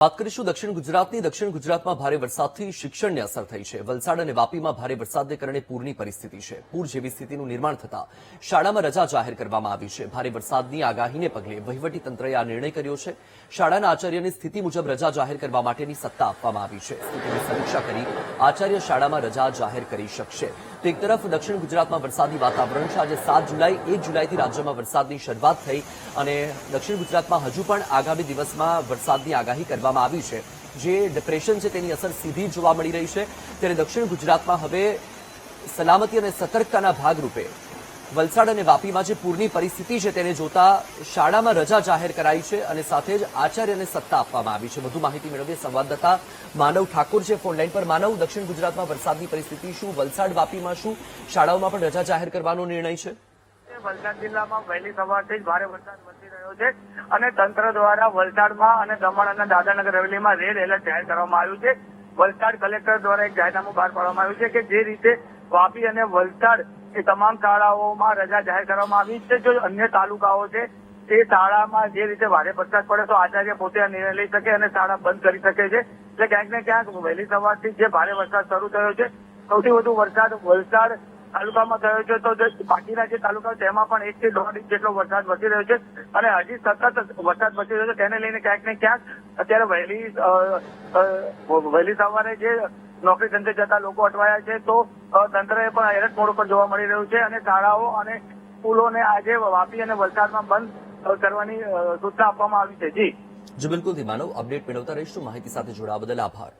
વાત કરીશું દક્ષિણ ગુજરાતની। દક્ષિણ ગુજરાતમાં ભારે વરસાદથી શિક્ષણને અસર થઈ છે। વલસાડ અને વાપીમાં ભારે વરસાદને કારણે પૂરની પરિસ્થિતિ છે। પૂર જેવી સ્થિતિનું નિર્માણ થતા શાળામાં રજા જાહેર કરવામાં આવી છે। ભારે વરસાદની આગાહીને પગલે વહીવટીતંત્રએ આ નિર્ણય કર્યો છે। શાળાના આચાર્યને સ્થિતિ મુજબ રજા જાહેર કરવા માટેની સત્તા આપવામાં આવી છે। સ્થિતિની સમીક્ષા કરી આચાર્ય શાળામાં રજા જાહેર કરી શકશે। તો એક તરફ દક્ષિણ ગુજરાતમાં વરસાદી વાતાવરણ છે। આજે 7 જુલાઈ 1 જુલાઈથી રાજ્યમાં વરસાદની શરૂઆત થઈ અને દક્ષિણ ગુજરાતમાં હજુ પણ આગામી દિવસમાં વરસાદની આગાહી કરવામાં આવી છે। જે ડિપ્રેશન છે તેની અસર સીધી જોવા મળી રહી છે। ત્યારે દક્ષિણ ગુજરાતમાં હવે સલામતી અને સતર્કતાના ભાગરૂપે વલસાડ અને વાપીમાં જે પૂરની પરિસ્થિતિ છે તેને જોતા શાળામાં રજા જાહેર કરાઈ છે અને સાથે જ આચાર્યને સત્તા આપવામાં આવી છે। વધુ માહિતી મેળવીએ સંવાદદાતા માનવ ઠાકોર છે ફોનલાઈન પર। માનવ, દક્ષિણ ગુજરાતમાં વરસાદની પરિસ્થિતિ શું, વલસાડ વાપીમાં શું, શાળાઓમાં પણ રજા જાહેર કરવાનો નિર્ણય છે? વલસાડ જિલ્લામાં વહેલી સવારથી જ ભારે વરસાદ વરસી રહ્યો છે અને તંત્ર દ્વારા વલસાડમાં અને દમણ અને દાદરાનગર હવેલીમાં રેડ એલર્ટ જાહેર કરવામાં આવ્યું છે। વલસાડ કલેક્ટર દ્વારા એક જાહેરનામું બહાર પાડવામાં આવ્યું છે કે જે રીતે વાપી અને વલસાડ એ તમામ શાળાઓમાં રજા જાહેર કરવામાં આવી છે। જો અન્ય તાલુકાઓ છે તે શાળામાં જે રીતે ભારે વરસાદ પડે તો આચાર્ય પોતે આ નિર્ણય લઈ શકે અને શાળા બંધ કરી શકે છે। એટલે ક્યાંક ને ક્યાંક વહેલી સવારથી જે ભારે વરસાદ શરૂ થયો છે, સૌથી વધુ વરસાદ વલસાડ તાલુકામાં થયો છે, તો બાકીના જે તાલુકા તેમાં પણ 1 થી 1.5 ઇંચ જેટલો વરસાદ વરસી રહ્યો છે અને હજી સતત વરસાદ વરસી રહ્યો છે। તેને લઈને ક્યાંક ને ક્યાંક અત્યારે વહેલી સવારે જે નોકરી ધંધે જતા લોકો અટવાયા છે, તો તંત્રએ પણ એલર્ટ મોડ ઉપર જોવા મળી રહ્યું છે અને શાળાઓ અને સ્કૂલોને આજે વાપી અને વલસાડમાં બંધ કરવાની સૂચના આપવામાં આવી છે। જી બિલકુલ માનવ, અપડેટ મેળવતા રહીશું। માહિતી સાથે જોડાવા બદલ આભાર।